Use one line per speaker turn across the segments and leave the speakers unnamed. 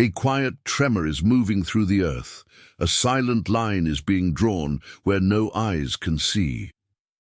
A quiet tremor is moving through the earth. A silent line is being drawn where no eyes can see.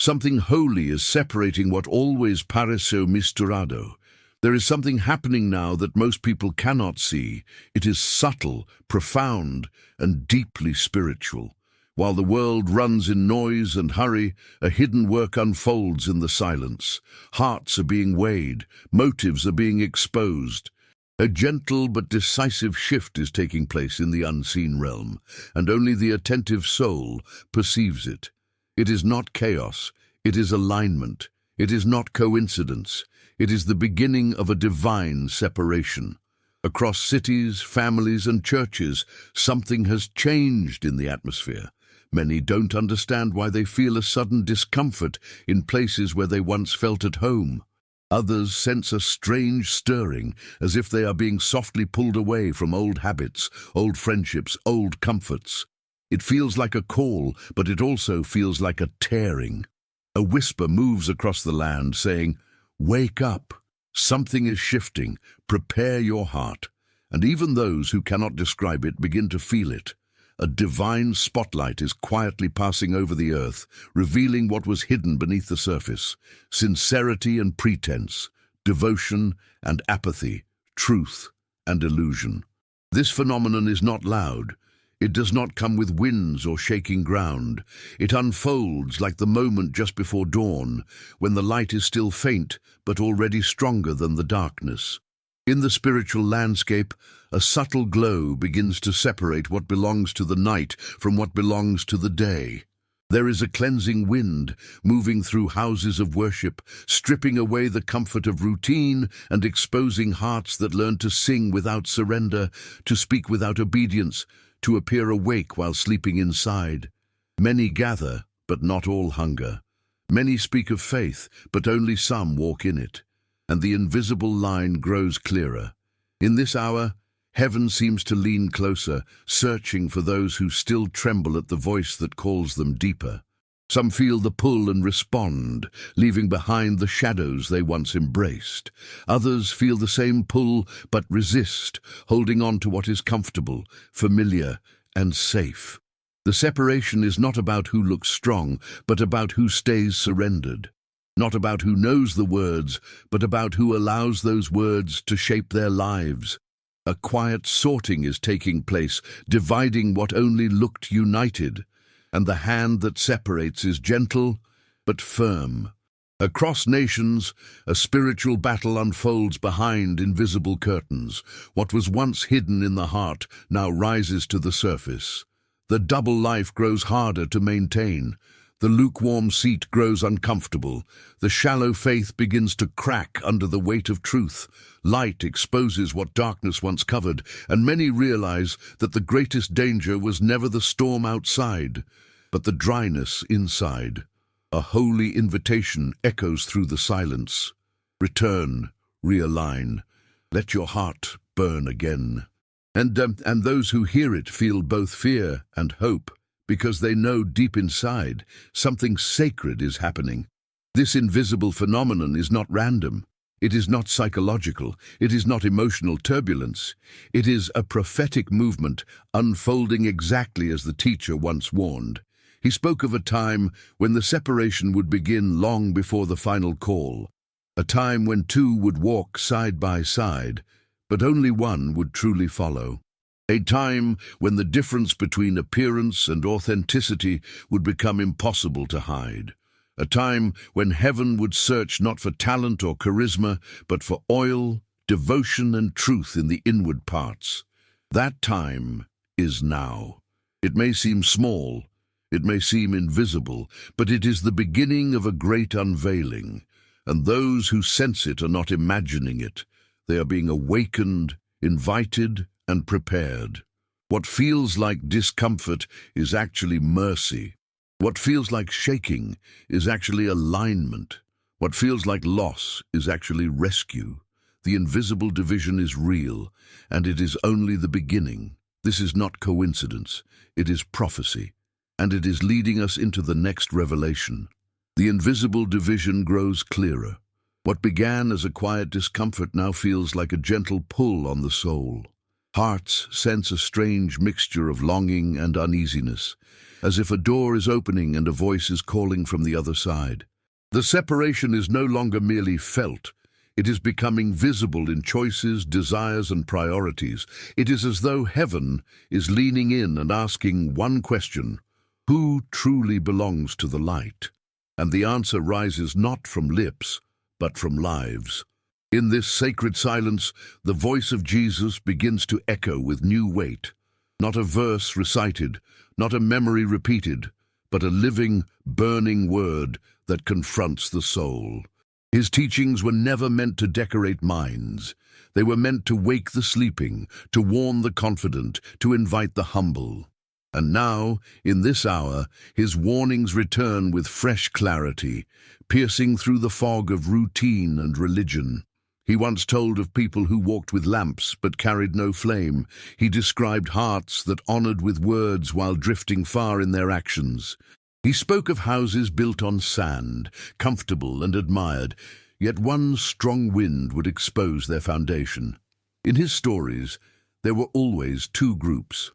Something holy is separating what always pareceu misturado. There is something happening now that most people cannot see. It is subtle, profound, and deeply spiritual. While the world runs in noise and hurry, a hidden work unfolds in the silence. Hearts are being weighed, motives are being exposed. A gentle but decisive shift is taking place in the unseen realm, and only the attentive soul perceives it. It is not chaos, it is alignment. It is not coincidence. It is the beginning of a divine separation. Across cities, families, and churches, something has changed in the atmosphere. Many don't understand why they feel a sudden discomfort in places where they once felt at home. Others sense a strange stirring, as if they are being softly pulled away from old habits, old friendships, old comforts. It feels like a call, but it also feels like a tearing. A whisper moves across the land, saying, "Wake up! Something is shifting. Prepare your heart." And even those who cannot describe it begin to feel it. A divine spotlight is quietly passing over the earth, revealing what was hidden beneath the surface: sincerity and pretense, devotion and apathy, truth and illusion. This phenomenon is not loud. It does not come with winds or shaking ground. It unfolds like the moment just before dawn, when the light is still faint but already stronger than the darkness. In the spiritual landscape, a subtle glow begins to separate what belongs to the night from what belongs to the day. There is a cleansing wind moving through houses of worship, stripping away the comfort of routine and exposing hearts that learn to sing without surrender, to speak without obedience, to appear awake while sleeping inside. Many gather, but not all hunger. Many speak of faith, but only some walk in it. And the invisible line grows clearer. In this hour, heaven seems to lean closer, searching for those who still tremble at the voice that calls them deeper. Some feel the pull and respond, leaving behind the shadows they once embraced. Others feel the same pull but resist, holding on to what is comfortable, familiar, and safe. The separation is not about who looks strong, but about who stays surrendered. Not about who knows the words, but about who allows those words to shape their lives. A quiet sorting is taking place, dividing what only looked united, and the hand that separates is gentle but firm. Across nations, a spiritual battle unfolds behind invisible curtains. What was once hidden in the heart now rises to the surface. The double life grows harder to maintain. The lukewarm seat grows uncomfortable. The shallow faith begins to crack under the weight of truth. Light exposes what darkness once covered, and many realize that the greatest danger was never the storm outside, but the dryness inside. A holy invitation echoes through the silence. Return, realign, let your heart burn again. And those who hear it feel both fear and hope, because they know deep inside something sacred is happening. This invisible phenomenon is not random. It is not psychological. It is not emotional turbulence. It is a prophetic movement unfolding exactly as the teacher once warned. He spoke of a time when the separation would begin long before the final call, a time when two would walk side by side, but only one would truly follow. A time when the difference between appearance and authenticity would become impossible to hide. A time when heaven would search not for talent or charisma, but for oil, devotion, and truth in the inward parts. That time is now. It may seem small, it may seem invisible, but it is the beginning of a great unveiling. And those who sense it are not imagining it. They are being awakened, invited, and prepared. What feels like discomfort is actually mercy. What feels like shaking is actually alignment. What feels like loss is actually rescue. The invisible division is real, and it is only the beginning. This is not coincidence. It is prophecy, and it is leading us into the next revelation. The invisible division grows clearer. What began as a quiet discomfort now feels like a gentle pull on the soul. Hearts sense a strange mixture of longing and uneasiness, as if a door is opening and a voice is calling from the other side. The separation is no longer merely felt. It is becoming visible in choices, desires, and priorities. It is as though heaven is leaning in and asking one question: who truly belongs to the light? And the answer rises not from lips, but from lives. In this sacred silence, the voice of Jesus begins to echo with new weight. Not a verse recited, not a memory repeated, but a living, burning word that confronts the soul. His teachings were never meant to decorate minds. They were meant to wake the sleeping, to warn the confident, to invite the humble. And now, in this hour, his warnings return with fresh clarity, piercing through the fog of routine and religion. He once told of people who walked with lamps but carried no flame. He described hearts that honored with words while drifting far in their actions. He spoke of houses built on sand, comfortable and admired, yet one strong wind would expose their foundation. In his stories, there were always two groups.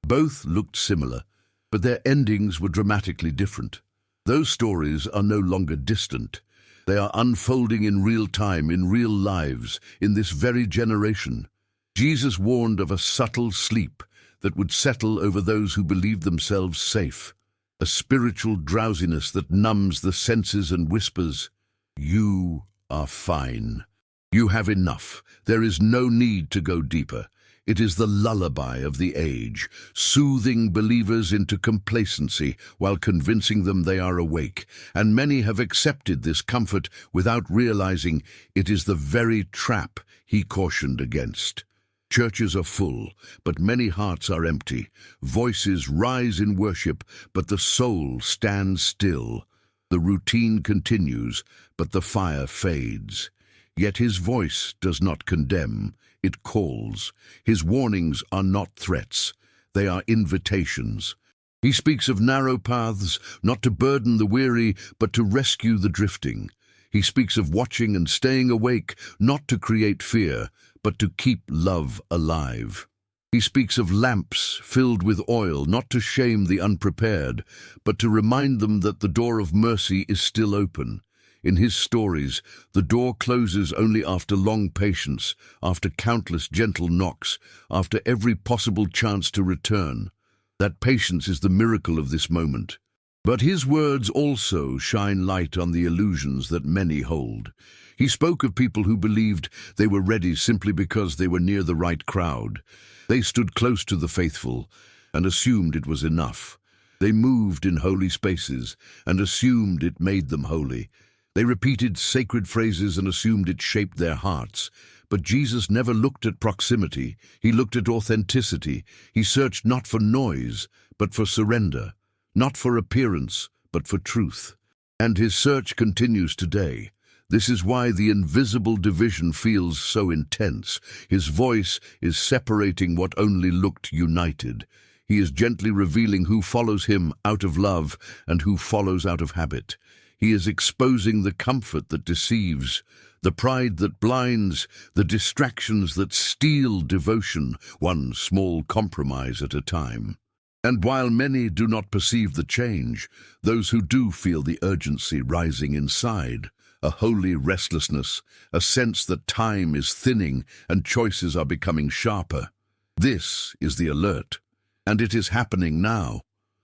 Both looked similar, but their endings were dramatically different. Those stories are no longer distant. They are unfolding in real time, in real lives, in this very generation. Jesus warned of a subtle sleep that would settle over those who believed themselves safe. A spiritual drowsiness that numbs the senses and whispers, "You are fine. You have enough. There is no need to go deeper." It is the lullaby of the age, soothing believers into complacency while convincing them they are awake. And many have accepted this comfort without realizing it is the very trap he cautioned against. Churches are full, but many hearts are empty. Voices rise in worship, but the soul stands still. The routine continues, but the fire fades. Yet his voice does not condemn, it calls. His warnings are not threats, they are invitations. He speaks of narrow paths, not to burden the weary, but to rescue the drifting. He speaks of watching and staying awake, not to create fear, but to keep love alive. He speaks of lamps filled with oil, not to shame the unprepared, but to remind them that the door of mercy is still open. In his stories, the door closes only after long patience, after countless gentle knocks, after every possible chance to return. That patience is the miracle of this moment. But his words also shine light on the illusions that many hold. He spoke of people who believed they were ready simply because they were near the right crowd. They stood close to the faithful and assumed it was enough. They moved in holy spaces and assumed it made them holy. They repeated sacred phrases and assumed it shaped their hearts. But Jesus never looked at proximity. He looked at authenticity. He searched not for noise, but for surrender. Not for appearance, but for truth. And his search continues today. This is why the invisible division feels so intense. His voice is separating what only looked united. He is gently revealing who follows him out of love and who follows out of habit. He is exposing the comfort that deceives, the pride that blinds, the distractions that steal devotion, one small compromise at a time. And while many do not perceive the change, those who do feel the urgency rising inside, a holy restlessness, a sense that time is thinning and choices are becoming sharper. This is the alert, and it is happening now.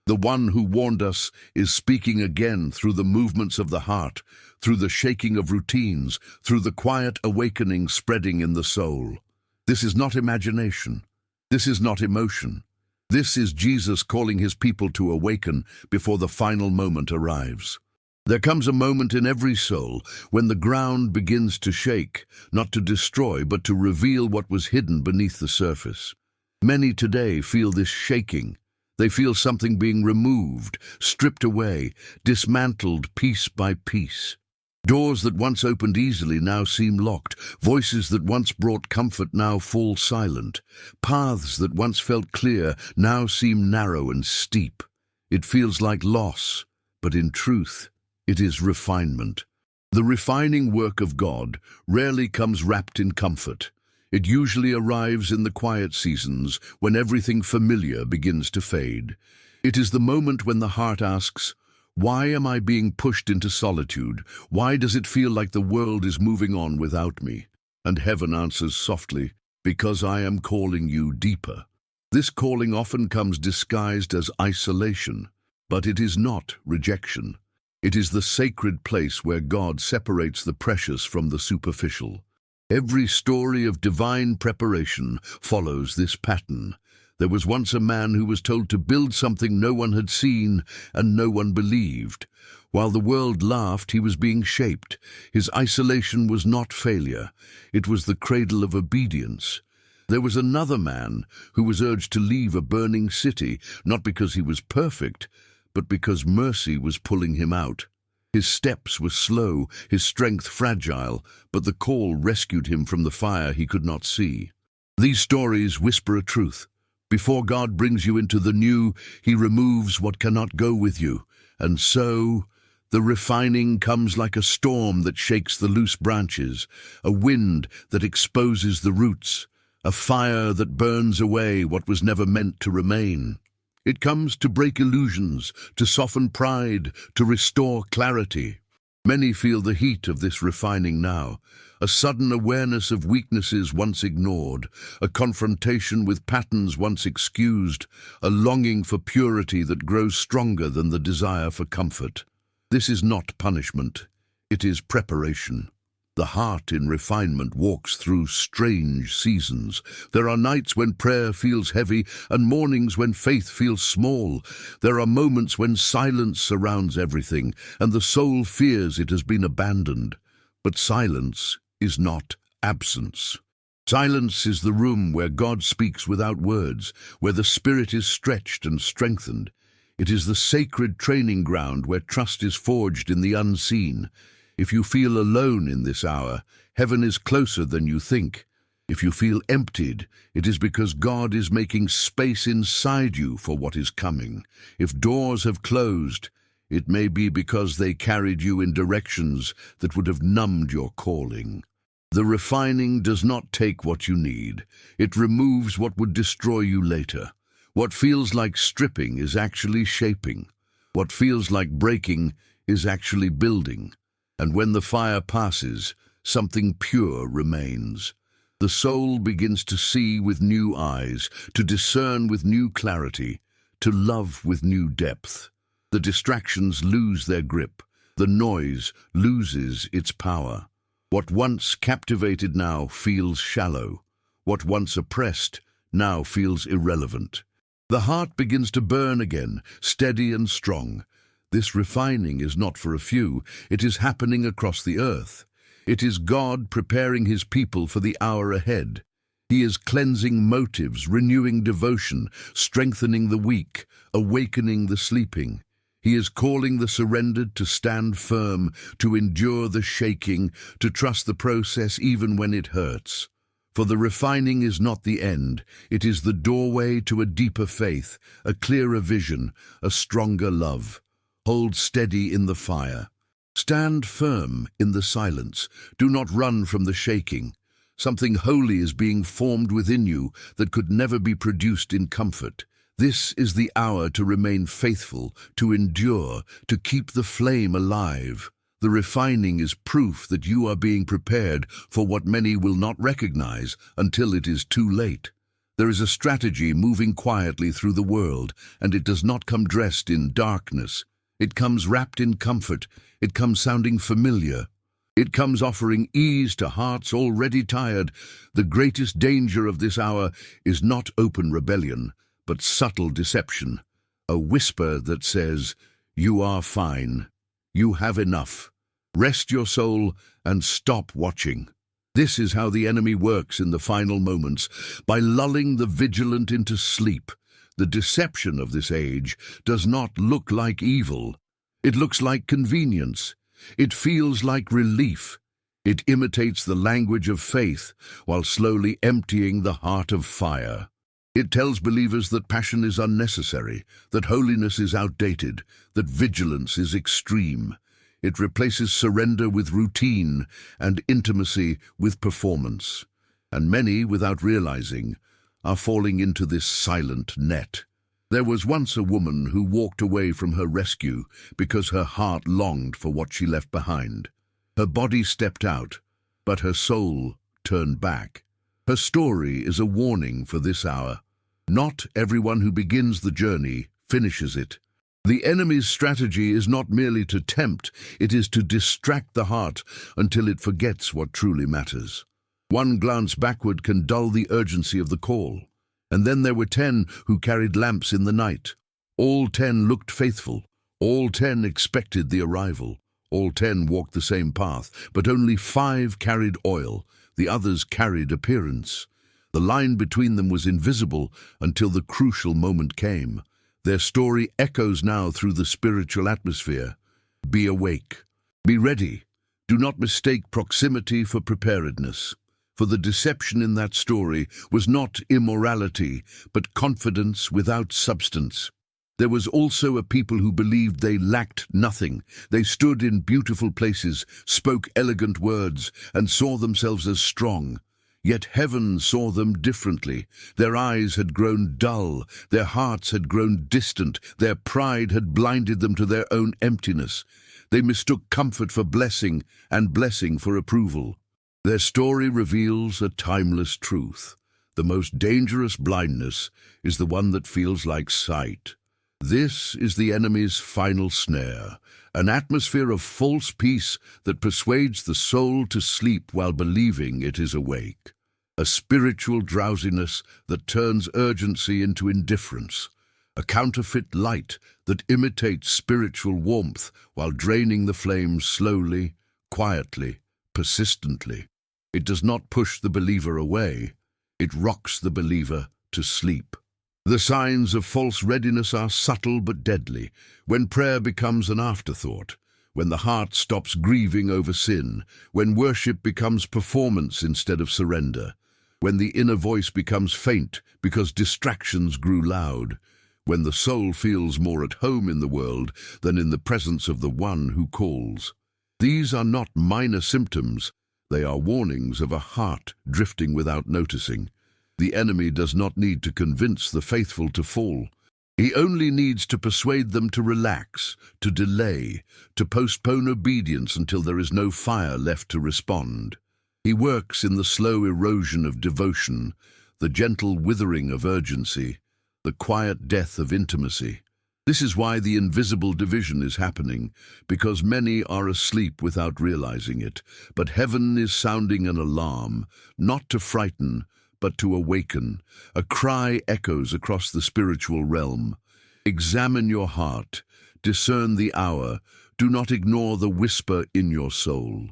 The one who warned us is speaking again through the movements of the heart, through the shaking of routines, through the quiet awakening spreading in the soul. This is not imagination. This is not emotion. This is Jesus calling his people to awaken before the final moment arrives. There comes a moment in every soul when the ground begins to shake, not to destroy, but to reveal what was hidden beneath the surface. Many today feel this shaking. They feel something being removed, stripped away, dismantled piece by piece. Doors that once opened easily now seem locked. Voices that once brought comfort now fall silent. Paths that once felt clear now seem narrow and steep. It feels like loss, but in truth, it is refinement. The refining work of God rarely comes wrapped in comfort. It usually arrives in the quiet seasons when everything familiar begins to fade. It is the moment when the heart asks, "Why am I being pushed into solitude? Why does it feel like the world is moving on without me?" And heaven answers softly, "Because I am calling you deeper." This calling often comes disguised as isolation, but it is not rejection. It is the sacred place where God separates the precious from the superficial. Every story of divine preparation follows this pattern. There was once a man who was told to build something no one had seen and no one believed. While the world laughed, he was being shaped. His isolation was not failure. It was the cradle of obedience. There was another man who was urged to leave a burning city, not because he was perfect, but because mercy was pulling him out. His steps were slow, his strength fragile, but the call rescued him from the fire he could not see. These stories whisper a truth. Before God brings you into the new, he removes what cannot go with you. And so, the refining comes like a storm that shakes the loose branches, a wind that exposes the roots, a fire that burns away what was never meant to remain. It comes to break illusions, to soften pride, to restore clarity. Many feel the heat of this refining now, a sudden awareness of weaknesses once ignored, a confrontation with patterns once excused, a longing for purity that grows stronger than the desire for comfort. This is not punishment, it is preparation. The heart in refinement walks through strange seasons. There are nights when prayer feels heavy and mornings when faith feels small. There are moments when silence surrounds everything and the soul fears it has been abandoned. But silence is not absence. Silence is the room where God speaks without words, where the spirit is stretched and strengthened. It is the sacred training ground where trust is forged in the unseen. If you feel alone in this hour, heaven is closer than you think. If you feel emptied, it is because God is making space inside you for what is coming. If doors have closed, it may be because they carried you in directions that would have numbed your calling. The refining does not take what you need. It removes what would destroy you later. What feels like stripping is actually shaping. What feels like breaking is actually building. And when the fire passes, something pure remains. The soul begins to see with new eyes, to discern with new clarity, to love with new depth. The distractions lose their grip. The noise loses its power. What once captivated now feels shallow. What once oppressed now feels irrelevant. The heart begins to burn again, steady and strong. This refining is not for a few, it is happening across the earth. It is God preparing his people for the hour ahead. He is cleansing motives, renewing devotion, strengthening the weak, awakening the sleeping. He is calling the surrendered to stand firm, to endure the shaking, to trust the process even when it hurts. For the refining is not the end, it is the doorway to a deeper faith, a clearer vision, a stronger love. Hold steady in the fire. Stand firm in the silence. Do not run from the shaking. Something holy is being formed within you that could never be produced in comfort. This is the hour to remain faithful, to endure, to keep the flame alive. The refining is proof that you are being prepared for what many will not recognize until it is too late. There is a strategy moving quietly through the world, and it does not come dressed in darkness. It comes wrapped in comfort. It comes sounding familiar. It comes offering ease to hearts already tired. The greatest danger of this hour is not open rebellion, but subtle deception. A whisper that says, "You are fine. You have enough. Rest your soul and stop watching." This is how the enemy works in the final moments, by lulling the vigilant into sleep. The deception of this age does not look like evil. It looks like convenience. It feels like relief. It imitates the language of faith while slowly emptying the heart of fire. It tells believers that passion is unnecessary, that holiness is outdated, that vigilance is extreme. It replaces surrender with routine and intimacy with performance. and many, without realizing, are falling into this silent net. There was once a woman who walked away from her rescue because her heart longed for what she left behind. Her body stepped out, but her soul turned back. Her story is a warning for this hour. Not everyone who begins the journey finishes it. The enemy's strategy is not merely to tempt, it is to distract the heart until it forgets what truly matters. One glance backward can dull the urgency of the call. And then there were 10 who carried lamps in the night. All 10 looked faithful. All 10 expected the arrival. All 10 walked the same path, but only 5 carried oil. The others carried appearance. The line between them was invisible until the crucial moment came. Their story echoes now through the spiritual atmosphere. Be awake. Be ready. Do not mistake proximity for preparedness. For the deception in that story was not immorality, but confidence without substance. There was also a people who believed they lacked nothing. They stood in beautiful places, spoke elegant words, and saw themselves as strong. Yet heaven saw them differently. Their eyes had grown dull, their hearts had grown distant, their pride had blinded them to their own emptiness. They mistook comfort for blessing, and blessing for approval. Their story reveals a timeless truth. The most dangerous blindness is the one that feels like sight. This is the enemy's final snare, an atmosphere of false peace that persuades the soul to sleep while believing it is awake. A spiritual drowsiness that turns urgency into indifference. A counterfeit light that imitates spiritual warmth while draining the flames slowly, quietly, persistently. It does not push the believer away. It rocks the believer to sleep. The signs of false readiness are subtle but deadly. When prayer becomes an afterthought, when the heart stops grieving over sin, when worship becomes performance instead of surrender, when the inner voice becomes faint because distractions grew loud, when the soul feels more at home in the world than in the presence of the one who calls. These are not minor symptoms. They are warnings of a heart drifting without noticing. The enemy does not need to convince the faithful to fall. He only needs to persuade them to relax, to delay, to postpone obedience until there is no fire left to respond. He works in the slow erosion of devotion, the gentle withering of urgency, the quiet death of intimacy. This is why the invisible division is happening, because many are asleep without realizing it. But heaven is sounding an alarm, not to frighten, but to awaken. A cry echoes across the spiritual realm. Examine your heart, discern the hour, do not ignore the whisper in your soul.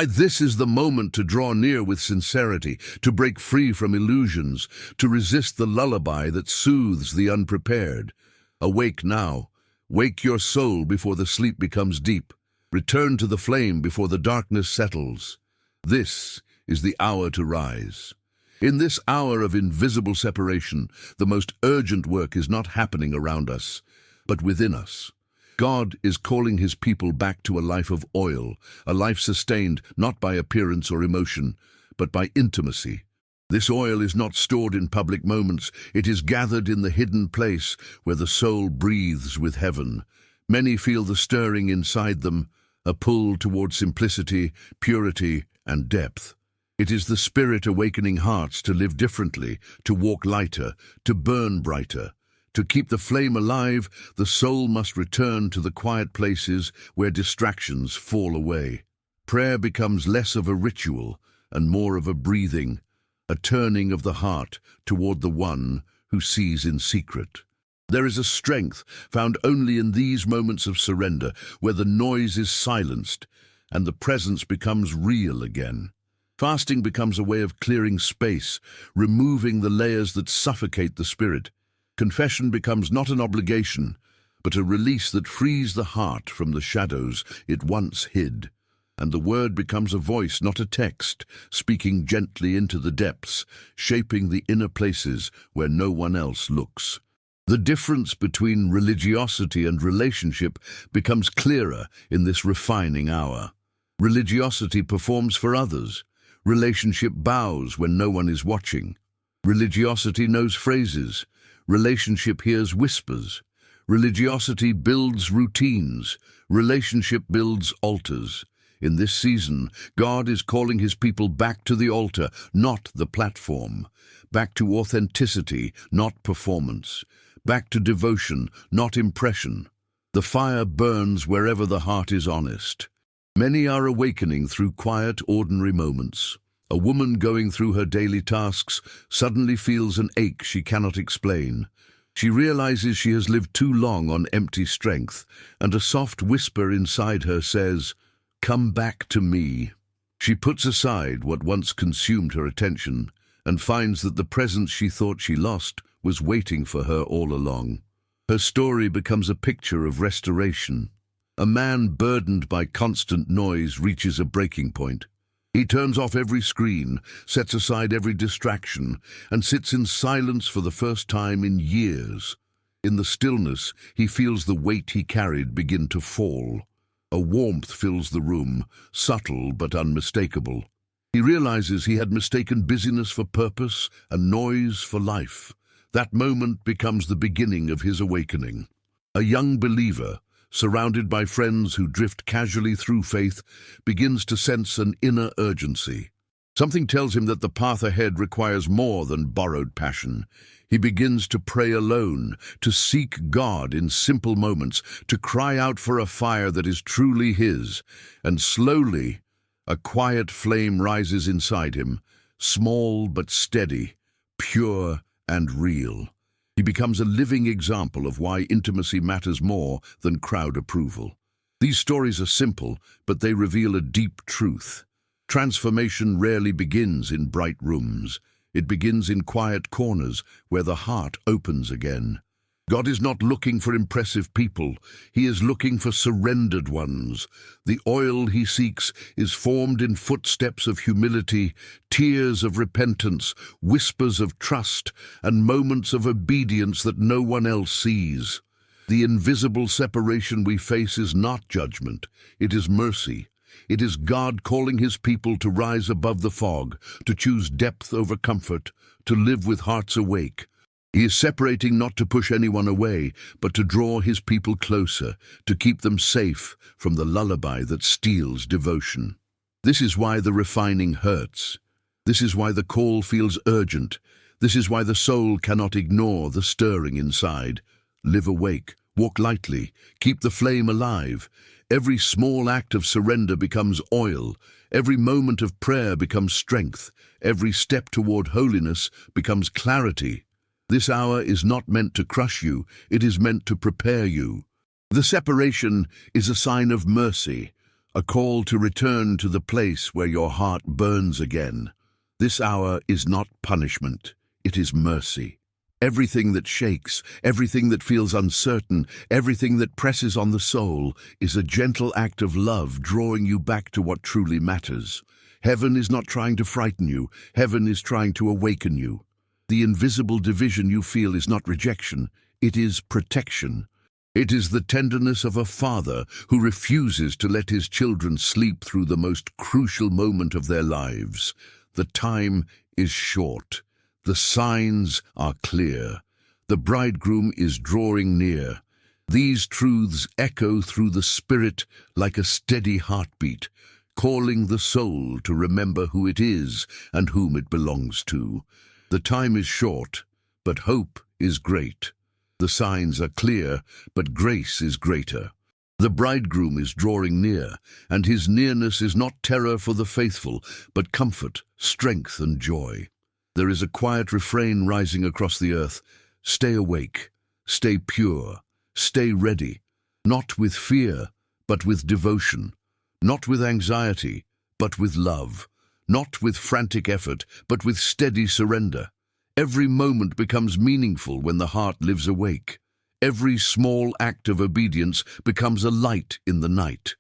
This is the moment to draw near with sincerity, to break free from illusions, to resist the lullaby that soothes the unprepared. Awake now. Wake your soul before the sleep becomes deep. Return to the flame before the darkness settles. This is the hour to rise. In this hour of invisible separation, the most urgent work is not happening around us, but within us. God is calling his people back to a life of oil, a life sustained not by appearance or emotion, but by intimacy. This oil is not stored in public moments. It is gathered in the hidden place where the soul breathes with heaven. Many feel the stirring inside them, a pull toward simplicity, purity, and depth. It is the Spirit awakening hearts to live differently, to walk lighter, to burn brighter. To keep the flame alive, the soul must return to the quiet places where distractions fall away. Prayer becomes less of a ritual and more of a breathing, a turning of the heart toward the one who sees in secret. There is a strength found only in these moments of surrender, where the noise is silenced and the presence becomes real again. Fasting becomes a way of clearing space, removing the layers that suffocate the spirit. Confession becomes not an obligation, but a release that frees the heart from the shadows it once hid. And the word becomes a voice, not a text, speaking gently into the depths, shaping the inner places where no one else looks. The difference between religiosity and relationship becomes clearer in this refining hour. Religiosity performs for others. Relationship bows when no one is watching. Religiosity knows phrases. Relationship hears whispers. Religiosity builds routines. Relationship builds altars. In this season, God is calling his people back to the altar, not the platform. Back to authenticity, not performance. Back to devotion, not impression. The fire burns wherever the heart is honest. Many are awakening through quiet, ordinary moments. A woman going through her daily tasks suddenly feels an ache she cannot explain. She realizes she has lived too long on empty strength, and a soft whisper inside her says, "Come back to me." She puts aside what once consumed her attention and finds that the presence she thought she lost was waiting for her all along. Her story becomes a picture of restoration. A man burdened by constant noise reaches a breaking point. He turns off every screen, sets aside every distraction, and sits in silence for the first time in years. In the stillness, he feels the weight he carried begin to fall. A warmth fills the room, subtle but unmistakable. He realizes he had mistaken busyness for purpose and noise for life. That moment becomes the beginning of his awakening. A young believer, surrounded by friends who drift casually through faith, begins to sense an inner urgency. Something tells him that the path ahead requires more than borrowed passion. He begins to pray alone, to seek God in simple moments, to cry out for a fire that is truly his. And slowly, a quiet flame rises inside him, small but steady, pure and real. He becomes a living example of why intimacy matters more than crowd approval. These stories are simple, but they reveal a deep truth. Transformation rarely begins in bright rooms. It begins in quiet corners where the heart opens again. God is not looking for impressive people. He is looking for surrendered ones. The oil he seeks is formed in footsteps of humility, tears of repentance, whispers of trust, and moments of obedience that no one else sees. The invisible separation we face is not judgment. It is mercy. It is God calling his people to rise above the fog, to choose depth over comfort, to live with hearts awake. He is separating not to push anyone away, but to draw his people closer, to keep them safe from the lullaby that steals devotion. This is why the refining hurts. This is why the call feels urgent. This is why the soul cannot ignore the stirring inside. Live awake, walk lightly, keep the flame alive. Every small act of surrender becomes oil. Every moment of prayer becomes strength. Every step toward holiness becomes clarity. This hour is not meant to crush you, it is meant to prepare you. The separation is a sign of mercy, a call to return to the place where your heart burns again. This hour is not punishment, it is mercy. Everything that shakes, everything that feels uncertain, everything that presses on the soul is a gentle act of love drawing you back to what truly matters. Heaven is not trying to frighten you, heaven is trying to awaken you. The invisible division you feel is not rejection, it is protection. It is the tenderness of a father who refuses to let his children sleep through the most crucial moment of their lives. The time is short. The signs are clear. The bridegroom is drawing near. These truths echo through the spirit like a steady heartbeat, calling the soul to remember who it is and whom it belongs to. The time is short, but hope is great. The signs are clear, but grace is greater. The bridegroom is drawing near, and his nearness is not terror for the faithful, but comfort, strength, and joy. There is a quiet refrain rising across the earth. Stay awake, stay pure, stay ready, not with fear, but with devotion, not with anxiety, but with love. Not with frantic effort, but with steady surrender. Every moment becomes meaningful when the heart lives awake. Every small act of obedience becomes a light in the night.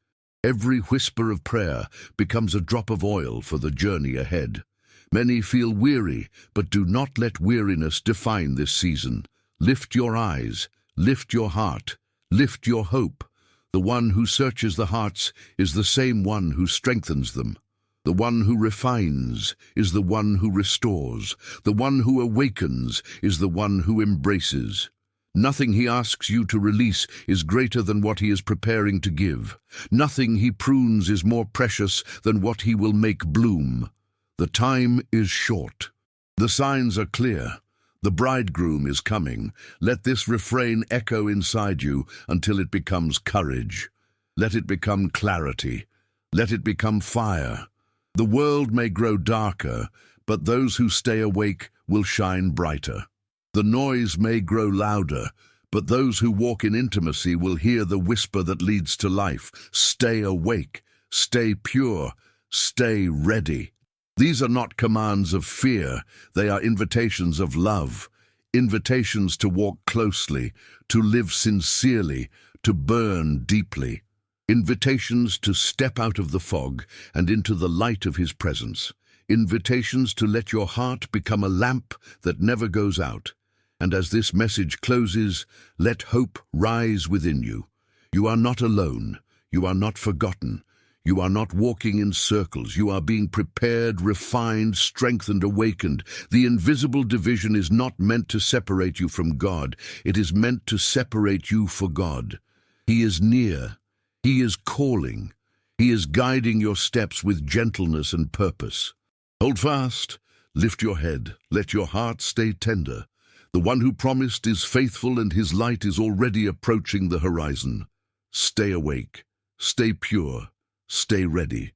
Every whisper of prayer becomes a drop of oil for the journey ahead. Many feel weary, but do not let weariness define this season. Lift your eyes, lift your heart, lift your hope. The one who searches the hearts is the same one who strengthens them. The one who refines is the one who restores. The one who awakens is the one who embraces. Nothing he asks you to release is greater than what he is preparing to give. Nothing he prunes is more precious than what he will make bloom. The time is short. The signs are clear. The bridegroom is coming. Let this refrain echo inside you until it becomes courage. Let it become clarity. Let it become fire. The world may grow darker, but those who stay awake will shine brighter. The noise may grow louder, but those who walk in intimacy will hear the whisper that leads to life. Stay awake, stay pure, stay ready. These are not commands of fear, they are invitations of love, invitations to walk closely, to live sincerely, to burn deeply, invitations to step out of the fog and into the light of his presence, invitations to let your heart become a lamp that never goes out. And as this message closes, let hope rise within you. You are not alone. You are not forgotten. You are not walking in circles. You are being prepared, refined, strengthened, awakened. The invisible division is not meant to separate you from God. It is meant to separate you for God. He is near. He is calling. He is guiding your steps with gentleness and purpose. Hold fast. Lift your head. Let your heart stay tender. The one who promised is faithful, and his light is already approaching the horizon. Stay awake, stay pure, stay ready.